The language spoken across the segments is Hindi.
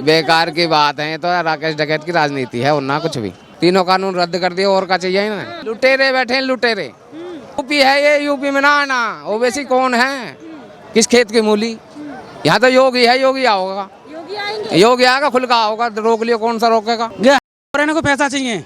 बेकार की बात है। तो राकेश डकैत की राजनीति है और ना कुछ भी। तीनों कानून रद्द कर दिए और क्या चाहिए ना। लुटेरे बैठे हैं लुटेरे। यूपी है ये, यूपी में ना ओवैसी कौन है, किस खेत की मूली। यहाँ तो योगी है, योगी आओगा, योगी आएगा, खुल का होगा, रोक लियो कौन सा रोकेगा। को पैसा चाहिए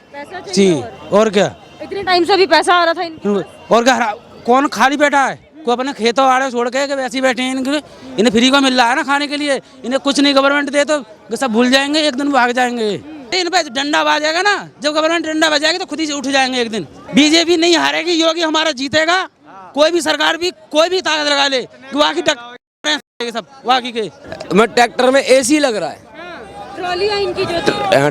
जी, और क्या इतने टाइम से भी पैसा आ रहा था इनके और क्या। कौन खाली बैठा है, कोई अपने खेतों आड़े छोड़ के वैसे ही बैठे हैं। इन्हें फ्री को मिल रहा है ना खाने के लिए। इन्हें कुछ नहीं गवर्नमेंट दे तो सब भूल जाएंगे, एक दिन भाग जाएंगे। इन पे डंडा बजाएगा ना, जब गवर्नमेंट डंडा बजाएगी तो खुद ही से उठ जाएंगे एक दिन। बीजेपी नहीं हारेगी, योगी हमारा जीतेगा। कोई भी सरकार भी कोई भी ताकत लगा ले, सब वाकी के। मैं ट्रैक्टर में एसी लग रहा है,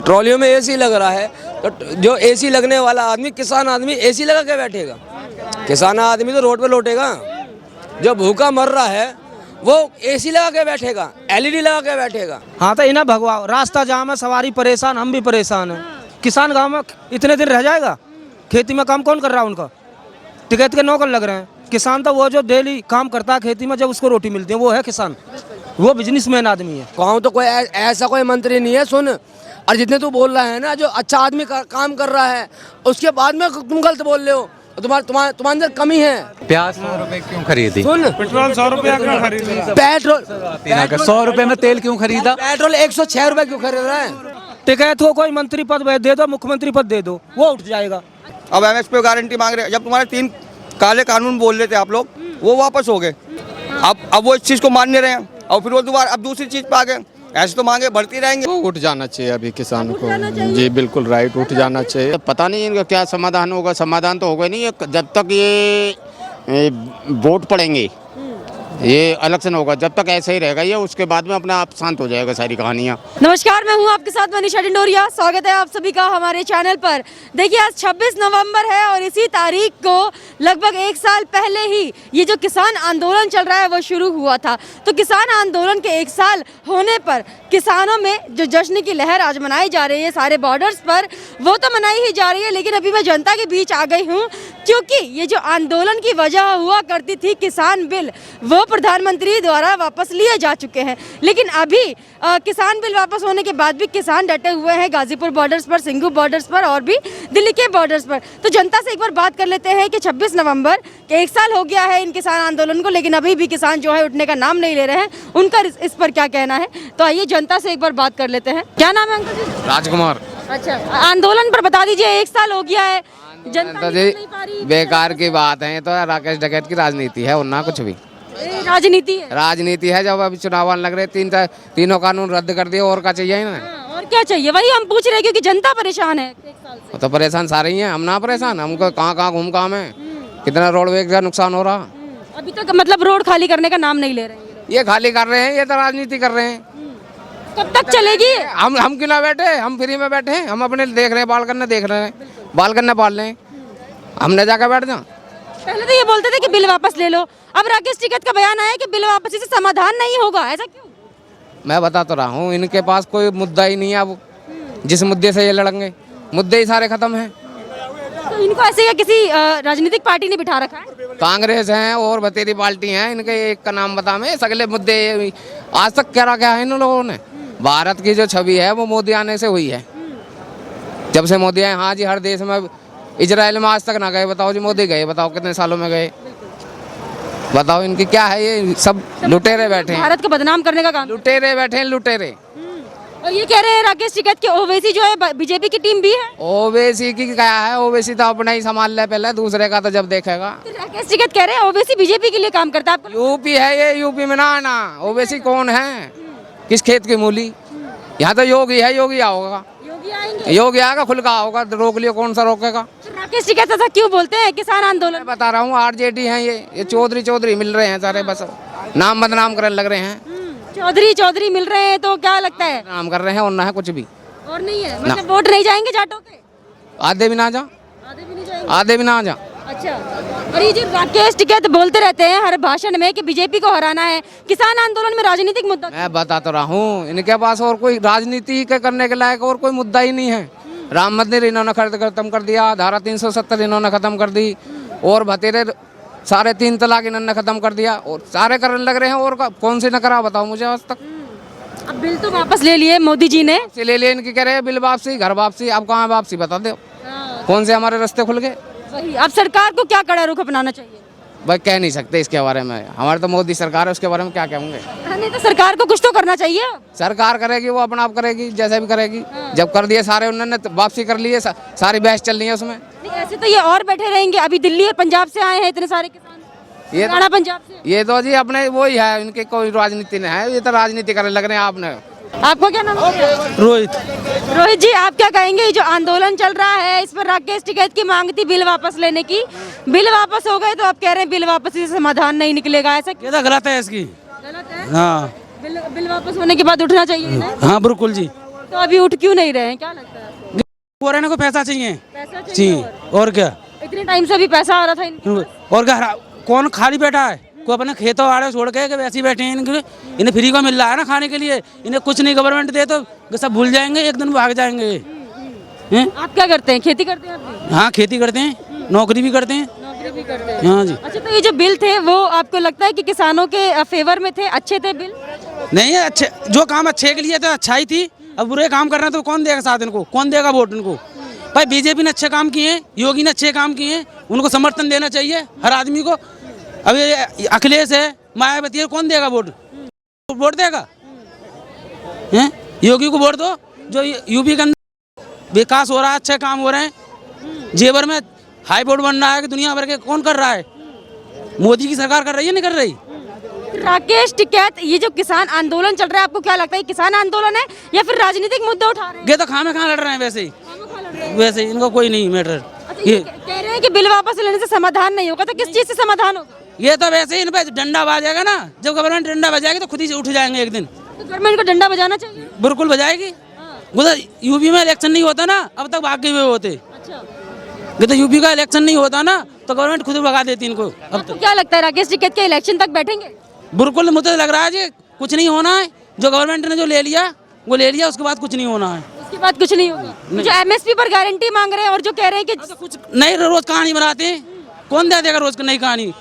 ट्रॉलियों में एसी लग रहा है। तो जो एसी लगने वाला आदमी, किसान आदमी एसी लगा के बैठेगा? किसान आदमी तो रोड पे लौटेगा। जो भूखा मर रहा है वो एसी लगा के बैठेगा, एलईडी लगा के बैठेगा। हाँ तो इन्हें भगवाओ, रास्ता जाम है, सवारी परेशान, हम भी परेशान हैं। किसान गांव में इतने दिन रह जाएगा? खेती में काम कौन कर रहा है? उनका टिकट के नौकर लग रहे हैं। किसान तो वो जो डेली काम करता है खेती में, जब उसको रोटी मिलती है, वो है किसान। वो बिजनेसमैन आदमी है। गाँव तो कोई ऐसा कोई मंत्री नहीं है। सुन, और जितने तू बोल रहा है ना, जो अच्छा आदमी काम कर रहा है, उसके बाद में तुम गलत बोल रहे हो। तुम्हारे अंदर कमी है। प्याज 100 रुपए क्यों खरीदी? सुन, पेट्रोल 100 रुपया क्यों खरीदी? पेट्रोल 100 रुपए में तेल क्यों खरीदा? पेट्रोल 106 रुपए क्यों खरीद रहा है? टिकट हो, कोई मंत्री पद दे दो, मुख्यमंत्री पद दे दो, वो उठ जाएगा। अब एमएस पे गारंटी मांग रहे हैं। जब तुम्हारे 3 काले कानून बोल रहे थे आप लोग, वो वापस हो गए। अब वो इस चीज को मान नहीं रहे हैं, और फिर वो दोबारा अब दूसरी चीज पे आ गए। ऐसे तो मांगे बढ़ती रहेंगे। उठ जाना चाहिए अभी किसान को। जी बिल्कुल राइट, उठ जाना चाहिए। पता नहीं इनका क्या समाधान होगा। समाधान तो होगा नहीं जब तक ये वोट पड़ेंगे, ये इलेक्शन होगा। जब तक ऐसे ही रहेगा ये, उसके बाद में अपने आप शांत हो जाएगा सारी कहानियाँ। नमस्कार, मैं हूं आपके साथ मनीषा डिंडोरिया। स्वागत है आप सभी का हमारे चैनल पर। देखिए, आज 26 नवंबर है और इसी तारीख को लगभग 1 साल पहले ही ये जो किसान आंदोलन चल रहा है वो शुरू हुआ था। तो किसान आंदोलन के 1 साल होने पर किसानों में जो जश्न की लहर आज मनाई जा रही है सारे बॉर्डर्स पर, वो तो मनाई ही जा रही है। लेकिन अभी मैं जनता के बीच आ गई हूँ, क्योंकि ये जो आंदोलन की वजह हुआ करती थी किसान बिल, वो प्रधानमंत्री द्वारा वापस लिए जा चुके हैं। लेकिन अभी किसान बिल वापस होने के बाद भी किसान डटे हुए हैं गाजीपुर बॉर्डर्स पर, सिंघू बॉर्डर्स पर और भी दिल्ली के बॉर्डर्स पर। तो जनता से एक बार बात कर लेते हैं कि 26 नवंबर के 1 साल हो गया है इन किसान आंदोलन को, लेकिन अभी भी किसान जो है उठने का नाम नहीं ले रहे हैं। उनका इस पर क्या कहना है, तो आइए जनता से एक बार बात कर लेते हैं। क्या नाम है अंकल जी? राजकुमार। अच्छा, आंदोलन पर बता दीजिए, 1 साल हो गया है, जनता जी नहीं पा रही। बेकार की बात है। तो राकेश डकैत की राजनीति है और ना कुछ भी। राजनीति है, राजनीति है। जब अभी चुनाव लग रहे, तीनों कानून रद्द कर दिए और क्या चाहिए ना। और क्या चाहिए, वही हम पूछ रहे हैं, क्योंकि जनता परेशान है 1 साल से। तो परेशान सारे ही हैं, हम ना परेशान। हमको कहाँ घूम काम है, कितना रोडवेज का नुकसान हो रहा। अभी तक मतलब रोड खाली करने का नाम नहीं ले रहे हैं ये खाली कर रहे हैं, ये तो राजनीति कर रहे हैं। कब तक चलेगी? हम क्यों ना बैठे, हम फ्री में बैठे हैं। हम अपने देख रहे हैं, बाल करने देख रहे हैं, बाल करने पाल रहे हैं। हमने जाकर बैठ जाओ। पहले तो ये बोलते थे कि बिल वापस ले लो, अब राकेश टिकैत का बयान आया कि बिल वापसी से समाधान नहीं होगा। ऐसा क्यों? मैं बता तो रहा हूँ, इनके पास कोई मुद्दा ही नहीं है। अब जिस मुद्दे से ये लड़ेंगे, मुद्दे ही सारे खत्म हैं। तो इनको ऐसे या किसी राजनीतिक पार्टी ने बिठा रखा है? कांग्रेस है और बतेरी पार्टी है, इनके एक का नाम बता। मैं सगले मुद्दे आज तक क्या है इन लोगों ने। भारत की जो छवि है वो मोदी आने से हुई है। जब से मोदी आए, हाँ जी, हर देश में। इजराइल में आज तक ना गए, बताओ जी। मोदी गए, बताओ कितने सालों में गए, बताओ। इनकी क्या है, ये सब लुटेरे बैठे हैं। भारत को बदनाम करने का काम, लुटेरे बैठे हैं, लुटेरे। और ये कह रहे हैं राकेश टिकैत की ओवैसी जो है बीजेपी की टीम भी है। ओवैसी की क्या है, ओवैसी तो अपना ही संभाल ले, पहले दूसरे का तो जब देखेगा। राकेश टिकैत कह रहे हैं ओवैसी बीजेपी के लिए काम करता है। यूपी है ये, यूपी में ना ओवैसी कौन है, किस खेत की मूली। यहाँ तो योगी है, योगी आओगा, योगी आएगा, खुल का होगा, रोक लियो कौन सा रोकेगा। राकेश टिकैत ऐसा क्यों बोलते हैं किसान आंदोलन? बता रहा हूँ, आरजेडी है ये चौधरी मिल रहे हैं सारे, बस नाम बदनाम करने लग रहे हैं। चौधरी मिल रहे हैं, तो क्या लगता है नाम कर रहे हैं और ना है कुछ भी। और नहीं है, मतलब वोट नहीं जाएंगे जाटों के? आधे भी ना जा, आधे भी ना जा। अच्छा, और ये जो राकेश टिकैत बोलते रहते हैं हर भाषण में कि बीजेपी को हराना है, किसान आंदोलन में राजनीतिक मुद्दा। मैं बता तो रहा हूँ, इनके पास और कोई राजनीति के करने के लायक और कोई मुद्दा ही नहीं है। राम मंदिर इन्होंने खत्म कर दिया, धारा 370 इन्होंने खत्म कर दी, और भतेरे सारे 3 तलाक इन्होंने खत्म कर दिया, और सारे करने लग रहे हैं। और कौन सी न करा, बताओ मुझे आज तक। अब बिल तो वापस ले लिए मोदी जी ने। से ले ले इनकी कह रहे हैं बिल वापसी, घर वापसी। अब कहाँ वापसी बता दो, कौन से हमारे रास्ते खुल गए? वही, अब सरकार को क्या कड़ा रुख अपनाना चाहिए? भाई कह नहीं सकते इसके बारे में, हमारे तो मोदी सरकार है, उसके बारे में क्या कहेंगे? नहीं तो सरकार को कुछ तो करना चाहिए। सरकार करेगी वो अपना आप करेगी, जैसे भी करेगी। जब कर दिए सारे उन्होंने तो वापसी कर लिए, सारी बहस चल रही है उसमें। नहीं, ऐसे तो ये और बैठे रहेंगे। अभी दिल्ली और पंजाब से आए हैं इतने सारे किसान, हरियाणा पंजाब से। ये तो जी अपने वही है, इनके कोई राजनीति नहीं है, ये तो राजनीति करने लग रहे हैं। आपने आपको क्या नाम है? रोहित। रोहित जी, आप क्या कहेंगे? ये जो आंदोलन चल रहा है, इस पर राकेश टिकैत की मांग थी बिल वापस लेने की, बिल वापस हो गए तो आप कह रहे हैं बिल वापसी से समाधान नहीं निकलेगा, ऐसा ये तो गलत है इसकी। गलत है? हाँ बिल वापस होने के बाद उठना चाहिए इन्हें? हाँ बिल्कुल जी। तो अभी उठ क्यों नहीं रहे हैं, क्या लगता है आपको? बोरे को पैसा चाहिए। पैसा जी चाहिए और क्या, इतने टाइम से भी पैसा आ रहा था इनके पास। और क्या, कौन खाली बैठा है? कोई अपने खेतों आड़े छोड़ के वैसे ही बैठे हैं। इन्हें फ्री को मिल रहा है ना खाने के लिए, इन्हें कुछ नहीं गवर्नमेंट दे तो सब भूल जाएंगे, एक दिन भाग जाएंगे। हैं? आप क्या करते हैं? खेती करते हैं आप भी? हाँ खेती करते हैं, नौकरी भी करते हैं। नौकरी भी करते हैं। हाँ जी। अच्छा, तो ये जो बिल थे वो आपको लगता है कि किसानों के फेवर में थे, अच्छे थे बिल? नहीं है अच्छे, जो काम अच्छे के लिए तो अच्छा ही थी। अब बुरे काम कर रहे हैं तो कौन देगा साथ इनको, कौन देगा वोट इनको? भाई बीजेपी ने अच्छे काम किए हैं, योगी ने अच्छे काम किए हैं, उनको समर्थन देना चाहिए हर आदमी को। अब ये अखिलेश है, मायावती है, कौन देगा वोट? वोट देगा? हैं? योगी को वोट दो, जो यूपी के अंदर विकास हो रहा है, अच्छे काम हो रहे हैं। जेवर में हाई बोर्ड बन रहा है कि दुनिया भर के, कौन कर रहा है? मोदी की सरकार कर रही है, नहीं कर रही? राकेश टिकैत, ये जो किसान आंदोलन चल रहा है, आपको क्या लगता है किसान आंदोलन है या फिर राजनीतिक मुद्दे उठा रहे हैं? ये तो खामे कहाँ लड़ रहे हैं वैसे ही, वैसे ही इनको कोई नहीं मैटर। अच्छा, ये कह रहे हैं कि बिल वापस लेने से समाधान नहीं होगा, तो किस चीज से समाधान होगा? ये तो वैसे ही इन पे डंडा बजाएगा ना, जब गवर्नमेंट डंडा बजाएगी तो खुद ही से उठ जाएंगे एक दिन। तो गवर्नमेंट को डंडा बजाना चाहिए। बिल्कुल बजाएगी। उधर यूपी में इलेक्शन नहीं होता ना, अब तक भाग गए हुए होते। अच्छा, ये तो यूपी का इलेक्शन नहीं होता ना, तो गवर्नमेंट खुद भगा देती इनको। अब आपको क्या लगता है राकेश टिकैत के इलेक्शन तक बैठेंगे? बिल्कुल मुझे लग रहा है जी कुछ नहीं होना है। जो गवर्नमेंट ने जो ले लिया वो ले लिया, उसके बाद कुछ नहीं होना है। उसके बाद कुछ नहीं होगा। जो एमएसपी पर गारंटी मांग रहे हैं और जो कह रहे हैं कि कुछ नई रोज कहानी बनाते हैं, कौन दे देगा रोज की नई कहानी?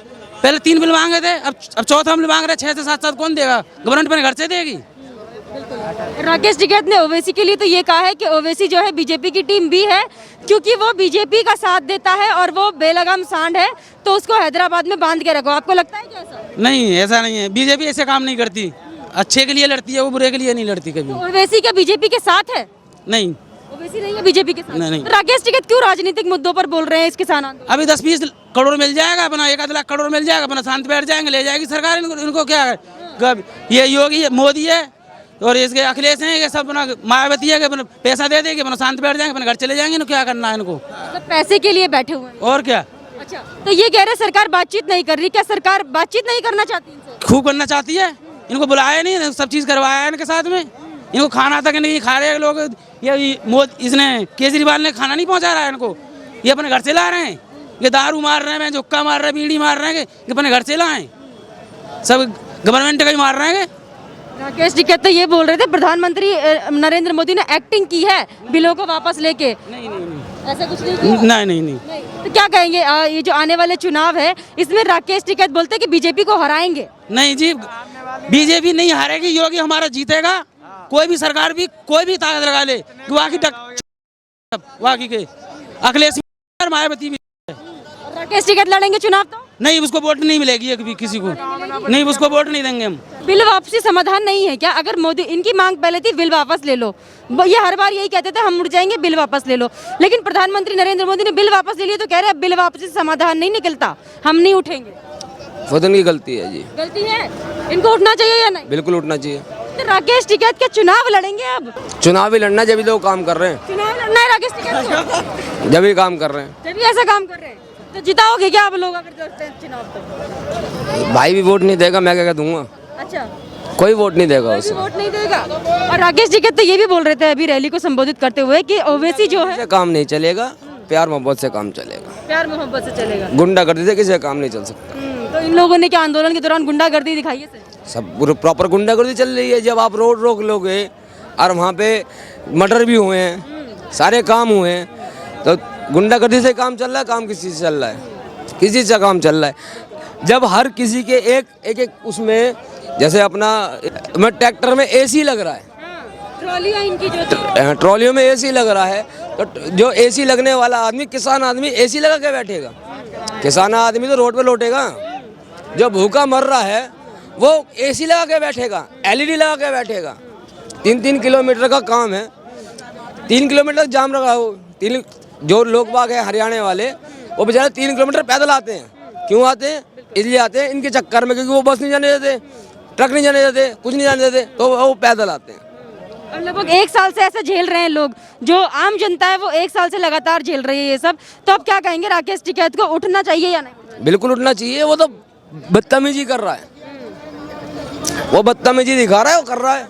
पहले 3 बिल मांगे थे, अब चौथा बिल मांग रहे, 6 से 7 कौन देगा? गवर्नमेंट अपने घर से देगी। राकेश टिकैत ने ओवैसी के लिए तो ये कहा है कि ओवैसी जो है बीजेपी की टीम भी है, क्योंकि वो बीजेपी का साथ देता है और वो बेलगाम सांड है, तो उसको हैदराबाद में बांध के रखो। आपको लगता है क्या ऐसा? नहीं ऐसा नहीं है, बीजेपी ऐसे काम नहीं करती, अच्छे के लिए लड़ती है, वो बुरे के लिए नहीं लड़ती कभी। तो ओवैसी क्या बीजेपी के साथ है? नहीं ओवैसी नहीं है बीजेपी के साथ। नहीं। तो राकेश टिकैत क्यों राजनीतिक मुद्दों पर बोल रहे हैं इस किसान आंदोलन? अभी 10-20 करोड़ मिल जाएगा अपना, 1 आध लाख करोड़ मिल जाएगा अपना, शांत बैठ जाएंगे, ले जाएगी सरकार। इनको क्या है, ये योगी मोदी है और इसके अखिलेश हैं, ये सब अपना मायावती है कि अपना पैसा दे देगी, अपना शांत बैठ जाएंगे, अपने घर चले जाएंगे। क्या करना है इनको? मतलब पैसे के लिए बैठे हुए हैं। और क्या। अच्छा, तो ये कह रहे सरकार बातचीत नहीं कर रही, क्या सरकार बातचीत नहीं करना चाहती इनसे? खूब करना चाहती है, इनको बुलाया नहीं, सब चीज करवाया है इनके साथ में। इनको खाना तक नहीं खा रहे लोग, ये इसने केजरीवाल ने खाना नहीं पहुंचा रहा है इनको, ये अपने घर से ला रहे हैं। ये दारू मार रहे हैं, जुक्का मार रहे हैं, बीड़ी मार रहे हैं, ये अपने घर से लाएं, सब गवर्नमेंट का ही मार रहे हैं। राकेश टिकैत तो ये बोल रहे थे प्रधानमंत्री नरेंद्र मोदी ने एक्टिंग की है बिलों को वापस लेके। नहीं नहीं नहीं, ऐसा कुछ नहीं किया? नहीं। तो क्या कहेंगे ये जो आने वाले चुनाव है, इसमें राकेश टिकैत बोलते हैं कि बीजेपी को हराएंगे? नहीं जी, बीजेपी नहीं हारेगी, योगी हमारा जीतेगा। कोई भी सरकार भी, कोई भी ताकत लगा ले, वाकी के अखिलेश मायावती भी। राकेश टिकैत लड़ेंगे चुनाव तो? नहीं, उसको वोट नहीं मिलेगी कभी किसी को, नहीं उसको वोट नहीं देंगे हम। बिल वापसी समाधान नहीं है क्या? अगर मोदी, इनकी मांग पहले थी बिल वापस ले लो, ये हर बार यही कहते थे हम उठ जाएंगे, बिल वापस ले लो, लेकिन प्रधानमंत्री नरेंद्र मोदी ने बिल वापस ले लिया, तो कह रहे हैं बिल वापसी से समाधान नहीं निकलता, हम नहीं उठेंगे। खुद की गलती है जी, गलती है, इनको उठना चाहिए या नहीं? बिल्कुल उठना चाहिए। तो राकेश टिकैत क्या चुनाव लड़ेंगे अब? चुनाव भी लड़ना, जब भी लोग काम कर रहे हैं, चुनाव लड़ना है राकेश टिकैत को? जब भी काम कर रहे हैं। जब भी ऐसा काम कर रहे हैं तो जिताओगे क्या आप लोग अगर लड़ते हैं चुनाव तो? भाई भी वोट नहीं देगा, मैं क्या दूंगा? अच्छा, कोई वोट नहीं देगा कोई उसे। भी वोट नहीं देगा। और राकेश टिकैत तो ये भी बोल रहे थे अभी रैली को संबोधित करते हुए कि ओवैसी जो है, किसी काम नहीं चलेगा, प्यार मोहब्बत से काम चलेगा, प्यार मोहब्बत से चलेगा। गुंडागर्दी से किसी का काम नहीं चल सकता। तो इन लोगों ने क्या आंदोलन के दौरान गुंडागर्दी दिखाई है? सब प्रॉपर गुंडागर्दी चल रही है। जब आप रोड रोक लोगे और वहाँ पे मर्डर भी हुए हैं, सारे काम हुए हैं, तो गुंडागर्दी से काम चल रहा है। काम किस चीज़ से चल रहा है? किसी से काम चल रहा है। जब हर किसी के एक उसमें जैसे अपना मैं ट्रैक्टर में एसी लग रहा है, ट्रॉलियां इनकी जो थी ट्रॉलियों में एसी लग रहा है, तो जो एसी लगने वाला आदमी, किसान आदमी एसी लगा के बैठेगा? किसान आदमी तो रोड पे लौटेगा। जो भूखा मर रहा है वो एसी लगा के बैठेगा, एलईडी लगा के बैठेगा। 3-3 किलोमीटर का काम है, 3 किलोमीटर जाम लगा हो। जो लोग बाग है हरियाणा वाले, वो बेचारे 3 किलोमीटर पैदल आते हैं। क्यों आते हैं? इसलिए आते हैं इनके चक्कर में, क्योंकि वो बस नहीं जाने देते, ट्रक नहीं जाने देते, कुछ नहीं जाने देते, तो वो पैदल आते हैं। और लगभग 1 साल से ऐसा झेल रहे हैं लोग, जो आम जनता है वो 1 साल से लगातार झेल रही है ये सब। तो आप क्या कहेंगे, राकेश टिकैत को उठना चाहिए या नहीं? बिल्कुल उठना चाहिए। वो तो बदतमीजी कर रहा है, वो बदतमीजी दिखा रहा है, वो कर रहा है।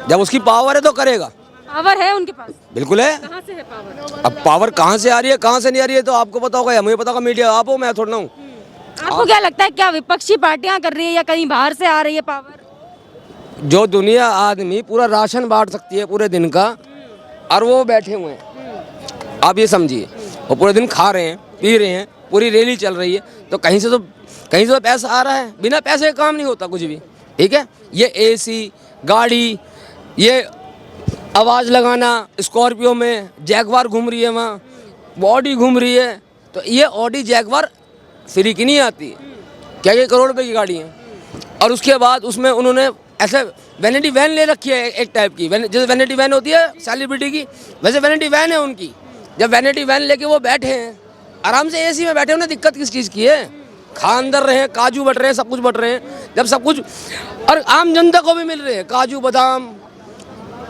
जब उसकी पावर है तो करेगा। पावर है उनके पास? बिल्कुल है। कहाँ से है पावर? अब पावर कहाँ से आ रही है, कहाँ से नहीं आ रही है, तो आपको पता होगा, मुझे पता होगा, मीडिया आप हो, मैं थोड़ा हूँ। आपको क्या लगता है, क्या विपक्षी पार्टियां कर रही है या कहीं बाहर से आ रही है पावर? जो दुनिया आदमी पूरा राशन बांट सकती है पूरे दिन का, और वो बैठे हुए हैं, आप ये समझिए, वो पूरे दिन खा रहे हैं, पी रहे हैं, पूरी रैली चल रही है, तो कहीं से तो पैसा आ रहा है। बिना पैसे का काम नहीं होता कुछ भी, ठीक है। ये एसी गाड़ी, ये आवाज़ लगाना, स्कॉर्पियो में जैगवार घूम रही है, वहाँ ऑडी घूम रही है, तो ये ऑडी जैगवार फ्री की नहीं आती, क्या ये करोड़ रुपए की गाड़ी है। और उसके बाद उसमें उन्होंने ऐसे वैनिटी वैन ले रखी है, एक टाइप की जैसे वैनिटी वैन होती है सेलिब्रिटी की, वैसे वैनिटी वैन है उनकी। जब वैनिटी वैन लेके वो बैठे हैं आराम से एसी में बैठे, उन्हें दिक्कत किस चीज़ की है? खा अंदर रहे हैं, काजू बट रहे हैं, सब कुछ बट रहे हैं। जब सब कुछ और आम जनता को भी मिल रहे हैं, काजू बादाम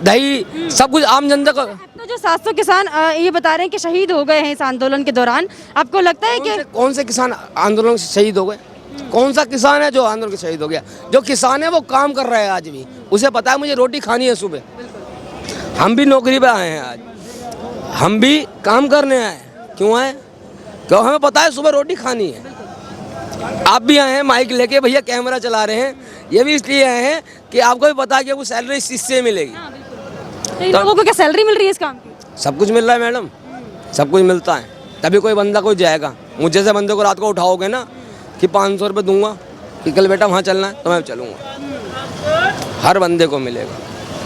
दही, सब कुछ आम जनता को। तो जो 700 किसान ये बता रहे हैं कि शहीद हो गए हैं इस आंदोलन के दौरान, आपको लगता है कि कौन से किसान आंदोलन से शहीद हो गए? कौन सा किसान है जो आंदोलन से शहीद हो गया? जो किसान है वो काम कर रहा है आज भी, उसे पता है मुझे रोटी खानी है सुबह। हम भी नौकरी पे आए हैं आज, हम भी काम करने आए। क्यों आए? क्यों? हमें पता है सुबह रोटी खानी है। आप भी आए हैं माइक लेके, भैया कैमरा चला रहे हैं, ये भी इसलिए आए हैं कि आपको भी पता है कि वो सैलरी इससे मिलेगी। तो इन लोगों को क्या सैलरी मिल रही है इस काम की? सब कुछ मिल रहा है मैडम, सब कुछ मिलता है, तभी कोई बंदा कोई जाएगा। मुझे से बंदे को रात को उठाओगे ना कि 500 रुपये दूंगा कि कल बेटा वहाँ चलना है, तो मैं चलूँगा। हर बंदे को मिलेगा।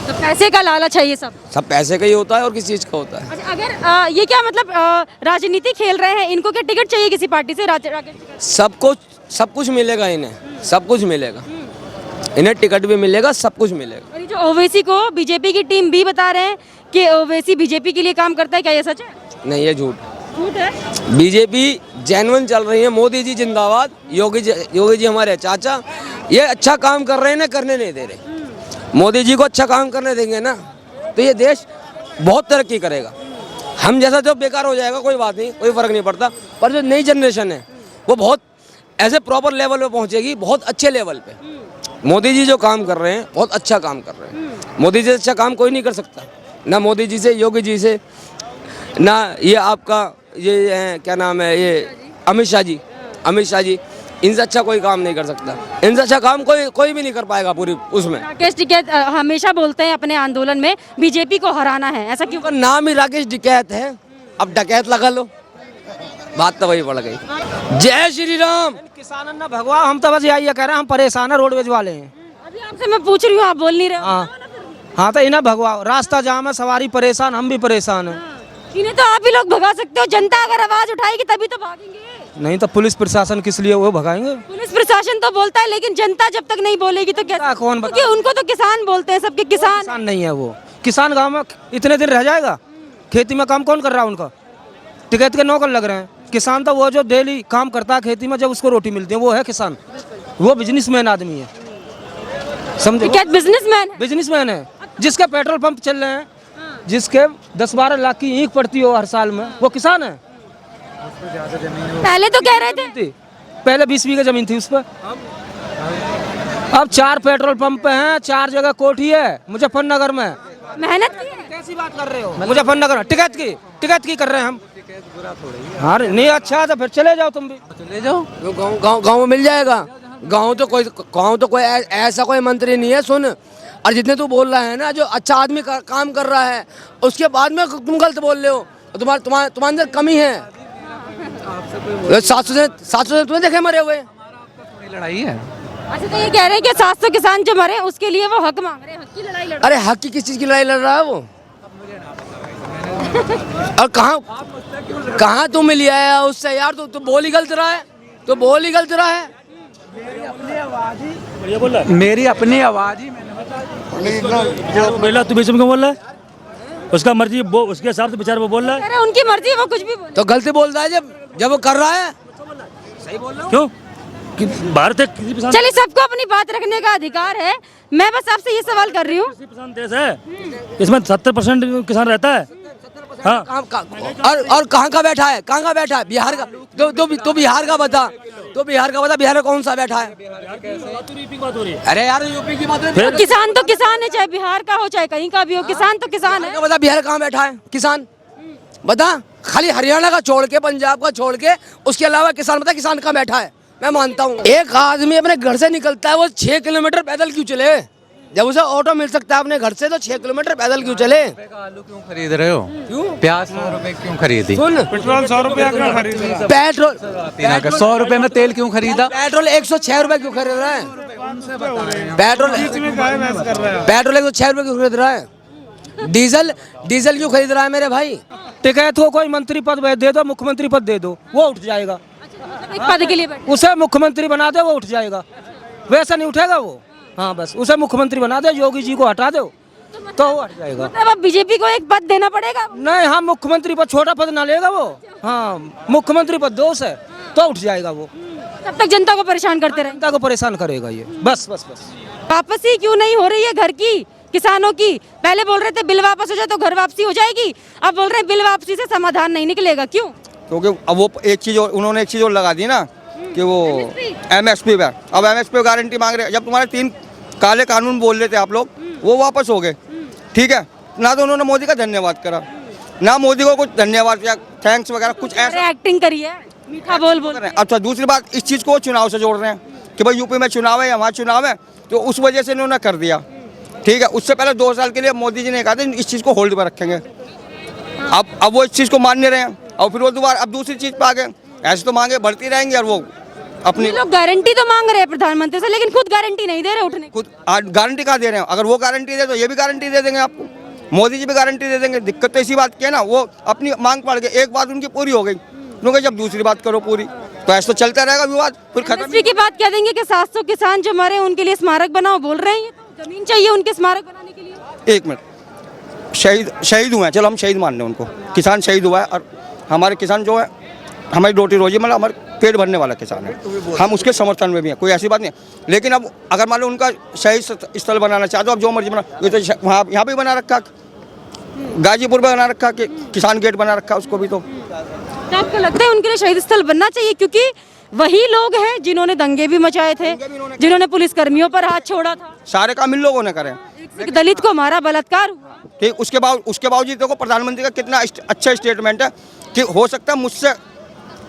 तो पैसे का लालच है ये सब? सब पैसे का ही होता है और किस चीज़ का होता है। अच्छा, अगर ये क्या मतलब राजनीति खेल रहे हैं, इनको क्या टिकट चाहिए किसी पार्टी से? राकेश टिकैत? सब कुछ मिलेगा इन्हें, सब कुछ मिलेगा इन्हें, टिकट भी मिलेगा, सब कुछ मिलेगा। और ये जो ओवैसी को बीजेपी की टीम भी बता रहे हैं कि ओवैसी बीजेपी के लिए काम करता है, क्या ये सच है? नहीं, ये झूठ है। बीजेपी जेन्युइन चल रही है। मोदी जी जिंदाबाद, योगी जी हमारे चाचा, ये अच्छा काम कर रहे हैं ना, करने नहीं दे रहे। मोदी जी को अच्छा काम करने देंगे ना तो ये देश बहुत तरक्की करेगा। हम जैसा जो बेकार हो जाएगा कोई बात नहीं, कोई फर्क नहीं पड़ता, पर जो नई जनरेशन है वो बहुत ऐसे प्रॉपर लेवल पे पहुंचेगी, बहुत अच्छे लेवल पे। मोदी जी जो काम कर रहे हैं बहुत अच्छा काम कर रहे हैं। मोदी जी से अच्छा काम कोई नहीं कर सकता, ना मोदी जी से, योगी जी से, ना ये आपका ये क्या नाम है, ये अमित शाह जी, इनसे अच्छा कोई काम नहीं कर सकता। इनसे अच्छा काम कोई भी नहीं कर पाएगा पूरी उसमें। राकेश टिकैत हमेशा बोलते हैं अपने आंदोलन में बीजेपी को हराना है, ऐसा क्यों? उनका नाम ही राकेश टिकैत है, अब डकैत लगा लो, बात तो वही पड़ गई। जय श्री राम। किसान ना भगवा, हम तो बस यही कह रहे हैं, हम परेशान है, रोडवेज वाले हैं। अभी आपसे मैं पूछ रही हूँ, आप बोल नहीं रहे हो। हाँ तो इन्हें भगवा, रास्ता जाम है, सवारी परेशान, हम भी परेशान हैं। इन्हें तो आप ही लोग भगा सकते हो, जनता अगर आवाज उठाएगी तभी तो भागेंगे। नहीं तो पुलिस प्रशासन किस लिए वो भगाएंगे? पुलिस प्रशासन तो बोलता है, लेकिन जनता जब तक नहीं बोलेगी तो क्या? कौन बता? क्योंकि उनको तो किसान बोलते हैं, सबके किसान नहीं है वो। किसान गाँव में इतने दिन रह जाएगा? खेती में काम कौन कर रहा है? उनका टिकैत के नौकर लग रहे हैं। किसान तो वो जो डेली काम करता है खेती में, जब उसको रोटी मिलती है, वो है किसान। वो बिजनेसमैन आदमी है, समझे? बिजनेसमैन है, जिसके पेट्रोल पंप चल रहे हैं, जिसके 10-12 लाख की ईंख पड़ती हो हर साल में, वो किसान है। पहले तो कह रहे थे, पहले 20 बीघा जमीन थी उस पर, अब 4 पेट्रोल पंप हैं, 4 जगह कोठी है मुजफ्फरनगर में। मेहनत की है। कैसी बात कर रहे हो? मुजफ्फरनगर में टिकट की कर रहे हैं हम। हाँ नहीं, अच्छा तो फिर चले जाओ, तुम भी चले जाओ। गाँव में मिल जाएगा। गाँव तो कोई ऐसा कोई मंत्री नहीं है। सुन, और जितने तू बोल रहा है ना, जो अच्छा आदमी काम कर रहा है, उसके बाद में तुम गलत बोल रहे हो, तुम्हारे अंदर कमी है। 700 से तुम्हें देखे मरे हुए। लड़ाई है, अच्छा, तो ये कह रहे हैं कि 700 किसान जो मरे उसके लिए वो हक मांग रहे हैं, हक की लड़ाई लड़ रहे अरे हक की किस चीज की लड़ाई लड़ रहा है वो? और कहाँ तू मिल आया उससे यार? तो बोल ही गलत रहा है, तो बोल ही गलत रहा है। मेरी अपनी आवाज ही महिला तू बीच में क्यों बोल रहा है? उसका मर्जी, वो उसके हिसाब से बेचारा वो बोल रहा है। कह रहे हैं उनकी मर्जी, वो कुछ भी बोले। तो गलती बोल रहा है जब वो कर रहा है। क्यों कि भारत एक किसी किसान चलिए, सबको अपनी बात रखने का अधिकार है। मैं बस आपसे ये सवाल कर रही हूँ, किसान देश है, इसमें 70% किसान रहता है। हाँ, और कहाँ का बैठा है? कहाँ का बैठा है? बिहार का? तो बिहार का बता, तो बिहार का बता, बिहार में कौन सा बैठा है? अरे यार यूपी की बात है। किसान तो किसान है, चाहे बिहार का हो चाहे कहीं का भी हो, किसान तो किसान है। बता बिहार कहाँ बैठा है किसान? बता, खाली हरियाणा का छोड़ के, पंजाब का छोड़ के, उसके अलावा किसान बता किसान कहाँ बैठा है? मैं मानता हूँ एक आदमी अपने घर से निकलता है वो 6 किलोमीटर पैदल क्यों चले? जब उसे ऑटो मिल सकता है अपने घर से तो 6 किलोमीटर पैदल क्यों चले? आलू क्यों खरीद रहे हो? क्यों? प्याज 100 रुपए क्यों खरीदी? सुन, पेट्रोल 100 रुपया क्यों खरीद? पेट्रोल 100 रुपए में तेल क्यों खरीदा? पेट्रोल 106 रुपए क्यों खरीद रहा है? पेट्रोल 106 रुपए क्यों खरीद रहा है? डीजल क्यों खरीद रहा है मेरे भाई? टिकैत को कोई मंत्री पद दे दो, मुख्यमंत्री पद दे दो, वो उठ जाएगा। एक पद के लिए बैठे। उसे मुख्यमंत्री बना दे, वो उठ जाएगा। वैसा नहीं उठेगा वो। हाँ, बस उसे मुख्यमंत्री बना दे, योगी जी को हटा दो तो वो हट जाएगा। मतलब अब बीजेपी को एक पद देना पड़ेगा। नहीं, हाँ, मुख्यमंत्री पद, छोटा पद ना लेगा वो। हाँ, मुख्यमंत्री पद दो उसे तो उठ जाएगा वो। तब तक जनता को परेशान करते रहेंगे। जनता को परेशान करेगा ये। बस बस बस। वापसी क्यों नहीं हो रही है घर की, किसानों की? पहले बोल रहे थे बिल वापस हो जाए तो घर वापसी हो जाएगी, अब बोल रहे हैं बिल वापसी से समाधान नहीं निकलेगा। क्यों? क्योंकि अब वो एक चीज और उन्होंने एक चीज और लगा दी ना कि वो एमएसपी पे, अब एमएसपी पे गारंटी मांग रहे हैं। जब तुम्हारे 3 काले कानून बोल रहे थे आप लोग, वो वापस हो गए। ठीक है ना? तो उन्होंने मोदी का धन्यवाद करा ना, मोदी को कुछ धन्यवाद या थैंक्स वगैरह कुछ ऐसा एक्टिंग करी है, मीठा बोल। अच्छा, दूसरी बात, इस चीज को चुनाव से जोड़ रहे हैं कि भाई यूपी में चुनाव है या वहाँ चुनाव है, तो उस वजह से इन्होंने कर दिया। ठीक है, उससे पहले 2 साल के लिए मोदी जी ने कहा था इस चीज को होल्ड पर रखेंगे। अब वो इस चीज को मान नहीं रहे हैं और फिर वो दोबारा अब दूसरी चीज पे आ गए। ऐसे तो मांगे बढ़ती रहेंगी और वो अपनी लोग गारंटी तो मांग रहे हैं प्रधानमंत्री से, लेकिन खुद गारंटी नहीं दे रहे उठने की। खुद गारंटी कहाँ दे रहे हैं? अगर वो गारंटी दे तो ये भी गारंटी दे देंगे आपको, मोदी जी भी गारंटी दे देंगे। दिक्कत तो इसी बात की है ना, वो अपनी मांग पड़ गई, एक बात उनकी पूरी हो गई, क्योंकि जब दूसरी बात करो पूरी तो ऐसा तो चलता रहेगा विवाद, फिर खत्म। एमएसपी की बात कह देंगे कि 700 किसान जो मरे उनके लिए स्मारक बनाओ, बोल रहे हैं ये तो जमीन चाहिए उनके स्मारक बनाने के लिए। 1 मिनट, शहीद हुए हैं, चलो हम शहीद मान लें उनको, किसान शहीद हुआ है और हमारे किसान जो है हमारी रोटी रोजी मतलब हमारे पेट भरने वाला किसान है, हम उसके समर्थन में भी हैं, कोई ऐसी बात नहीं। लेकिन अब अगर मान लो उनका शहीद स्थल बनाना चाहते हो, अब जो मर्जी बना, ये तो वहाँ यहाँ भी बना रखा, गाजीपुर में बना रखा, कि किसान गेट बना रखा उसको भी। तो आपको लगता है उनके लिए शहीद स्थल बनना चाहिए? क्योंकि वही लोग हैं जिन्होंने दंगे भी मचाए थे, जिन्होंने पुलिस कर्मियों पर हाथ छोड़ा था, सारे काम इन लोगों ने करे। एक दलित को मारा, बलात्कार हुआ। ठीक, उसके बावजूद देखो प्रधानमंत्री का कितना अच्छा स्टेटमेंट है कि हो सकता है मुझसे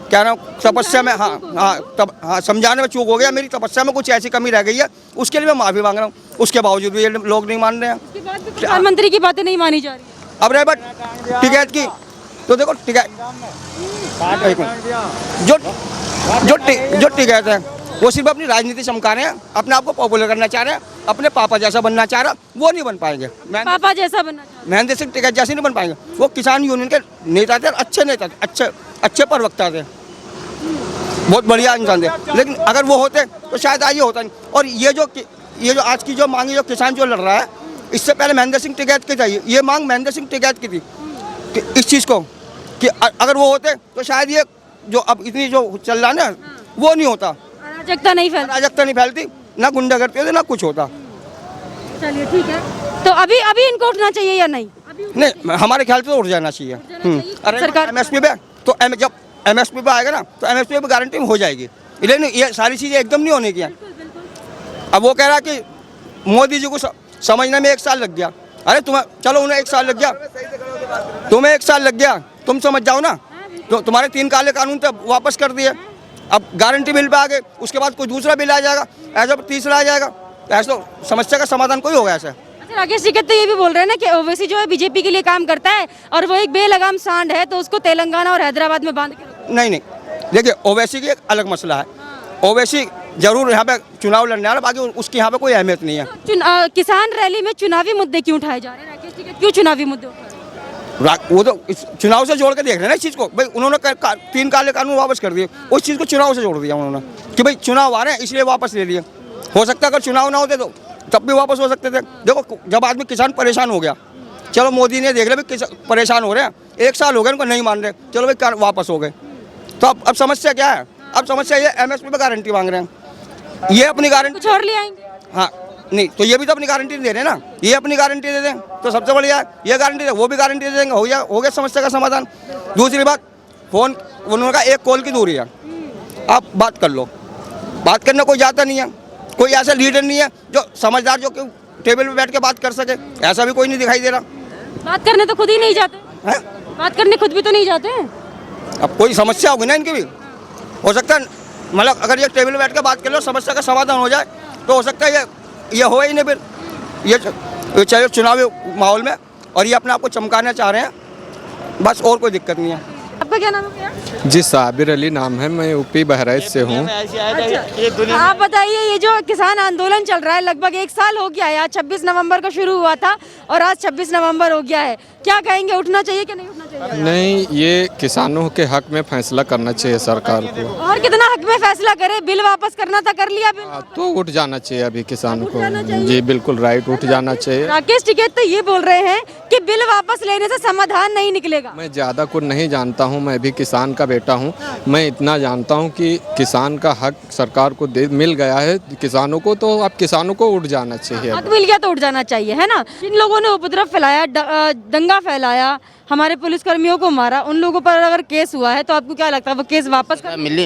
क्या नाम तपस्या में, हाँ समझाने में चूक हो गया, मेरी तपस्या में कुछ ऐसी कमी रह गई है, उसके लिए मैं माफी मांग रहा हूँ। उसके बावजूद भी ये लोग नहीं मान रहे हैं। प्रधानमंत्री की बातें नहीं मानी जा रही। अब रहे बात टिकैत की, तो देखो टिकैत जो टिकैत है वो सिर्फ अपनी राजनीति चमका रहे हैं, अपने आप को पॉपुलर करना चाह रहे हैं, अपने पापा जैसा बनना चाह रहा, वो नहीं बन पाएंगे। पापा जैसा बनना, महेंद्र सिंह टिकैत जैसे नहीं बन पाएंगे। वो किसान यूनियन के नेता थे, अच्छे नेता थे, अच्छे प्रवक्ता थे, बहुत बढ़िया इंसान थे, लेकिन अगर वो होते तो शायद आज ये होता नहीं। और ये जो आज की जो मांगी, जो किसान जो लड़ रहा है, इससे पहले महेंद्र सिंह टिकैत की चाहिए, ये मांग महेंद्र सिंह टिकैत की थी कि इस चीज़ को कि अगर वो होते तो शायद ये जो अब इतनी जो चल रहा है ना, वो नहीं होता, अराजकता नहीं फैलती, ना गुंडागर्दी होती, ना कुछ होता। चलिए ठीक है, तो अभी इनको उठना चाहिए या नहीं? नहीं, हमारे ख्याल से तो उठ जाना चाहिए। अरे सरकार एमएसपी पे तो जब एमएसपी पे आएगा ना तो एमएसपी पे गारंटी हो जाएगी, लेकिन ये सारी चीज़ें एकदम नहीं होने की हैं। अब वो कह रहा कि मोदी जी को समझने में 1 साल लग गया। अरे तुम्हें चलो उन्हें 1 साल लग गया, तुम्हें 1 साल लग गया, तुम समझ जाओ ना। तो तुम्हारे 3 काले कानून तो वापस कर दिए, अब गारंटी बिल पे आ गए, उसके बाद कोई दूसरा बिल आ जाएगा, ऐसा तीसरा आ जाएगा, ऐसा तो समस्या का समाधान कोई होगा ऐसा। अच्छा, राकेश टिकैत तो ये भी बोल रहे हैं ना कि ओवैसी जो है बीजेपी के लिए काम करता है और वो एक बेलगाम सांड है, तो उसको तेलंगाना और हैदराबाद में बांध के नहीं, देखिए ओवैसी की एक अलग मसला है। ओवैसी जरूर यहाँ पे चुनाव लड़ने वाला, बाकी उसकी यहाँ पे कोई अहमियत नहीं है। किसान रैली में चुनावी मुद्दे क्यों उठाए जा रहे हैं? राकेश टिकैत क्यों चुनावी मुद्दे उठा रहे हैं? वो तो इस चुनाव से जोड़ के देख रहे हैं ना इस चीज़ को। भाई उन्होंने 3 काले कानून वापस कर दिए, उस चीज़ को चुनाव से जोड़ दिया उन्होंने कि भाई चुनाव आ रहे हैं इसलिए वापस ले लिए। हो सकता है अगर चुनाव ना होते तो तब भी वापस हो सकते थे। देखो जब आदमी किसान परेशान हो गया, चलो मोदी ने देख लिया भाई परेशान हो रहे हैं, 1 साल हो गया उनको नहीं मान रहे, चलो भाई वापस हो गए। तो अब समस्या क्या है? अब समस्या ये MSP पे गारंटी मांग रहे हैं, ये अपनी गारंटी कुछ और ले आएंगे? हाँ नहीं तो ये भी तो अपनी गारंटी दे रहे हैं ना, ये अपनी गारंटी दे दें तो सबसे बढ़िया है। ये गारंटी दे, वो भी गारंटी दे देंगे, हो गया समस्या का समाधान। दूसरी बात, फोन उन्होंने कहा 1 कॉल की दूरी है, आप बात कर लो। बात करने कोई जाता नहीं है, कोई ऐसा लीडर नहीं है जो समझदार जो टेबल पे बैठ के बात कर सके, ऐसा भी कोई नहीं दिखाई दे रहा। बात करने तो खुद ही नहीं जाते है? बात करने खुद भी तो नहीं जाते हैं। अब कोई समस्या होगी ना इनकी भी, हो सकता है मतलब अगर ये टेबल पे बैठ के बात कर लो समस्या का समाधान हो जाए तो हो सकता है ये हो ही नहीं। फिर ये चाहिए चुनावी माहौल में और ये अपने आप को चमकाना चाह रहे हैं, बस और कोई दिक्कत नहीं है। आपका क्या नाम है भैया? जी साबिर अली नाम है, मैं यूपी बहराइच से हूँ। अच्छा, आप बताइए ये जो किसान आंदोलन चल रहा है लगभग 1 साल हो गया है, आज 26 नवंबर को शुरू हुआ था और आज 26 नवंबर हो गया है, क्या कहेंगे, उठना चाहिए कि नहीं उठना चाहिए? नहीं, ये किसानों के हक में फैसला करना चाहिए सरकार को। और कितना हक में फैसला करे? बिल वापस करना था, कर लिया बिल? तो उठ जाना चाहिए अभी किसानों को। जी बिल्कुल राइट, उठ जाना चाहिए। राकेश टिकैत तो ये बोल रहे हैं कि बिल वापस लेने से समाधान नहीं निकलेगा। मैं ज़्यादा कुछ नहीं जानता हूँ, मैं भी किसान का बेटा हूँ। मैं इतना जानता हूँ कि किसान का हक सरकार को मिल गया है किसानों को, तो अब किसानों को उठ जाना चाहिए। हक मिल गया तो उठ जाना चाहिए, है ना? जिन लोगों ने उपद्रव फैलाया, दंगा फैलाया, हमारे पुलिसकर्मियों को मारा, उन लोगों पर अगर केस हुआ है तो आपको क्या लगता है वो केस वापस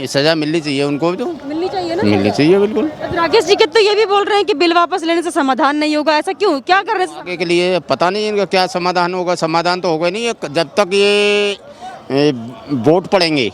सजा मिलनी चाहिए उनको भी, तो मिलनी चाहिए ना? मिलनी चाहिए बिल्कुल। अब राकेश टिकैत तो ये भी बोल रहे हैं कि बिल वापस लेने से समाधान नहीं होगा, ऐसा क्यों, क्या कर रहे हैं? आगे के लिए पता नहीं इनका क्या समाधान होगा। समाधान तो होगा नहीं जब तक ये वोट पड़ेंगे,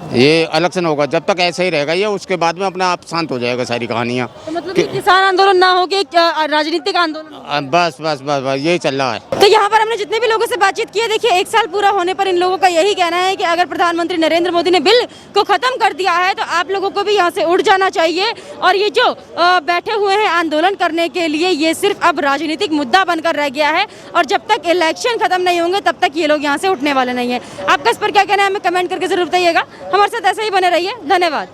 ये इलेक्शन होगा, जब तक ऐसा ही रहेगा ये, उसके बाद में अपने आप शांत हो जाएगा सारी कहानियाँ। तो मतलब ये किसान आंदोलन ना हो के राजनीतिक आंदोलन? बस बस बस बस यही चल रहा है। तो यहाँ पर हमने जितने भी लोगों से बातचीत की है, देखिए 1 साल पूरा होने पर इन लोगों का यही कहना है कि अगर प्रधानमंत्री नरेंद्र मोदी ने बिल को खत्म कर दिया है तो आप लोगों को भी यहाँ से उठ जाना चाहिए। और ये जो बैठे हुए हैं आंदोलन करने के लिए, ये सिर्फ अब राजनीतिक मुद्दा बनकर रह गया है और जब तक इलेक्शन खत्म नहीं होंगे तब तक ये लोग यहाँ से उठने वाले नहीं है। आपका इस पर क्या कहना है हमें कमेंट करके जरूर बताइएगा। हमारे साथ ऐसे ही बने रहिए, धन्यवाद।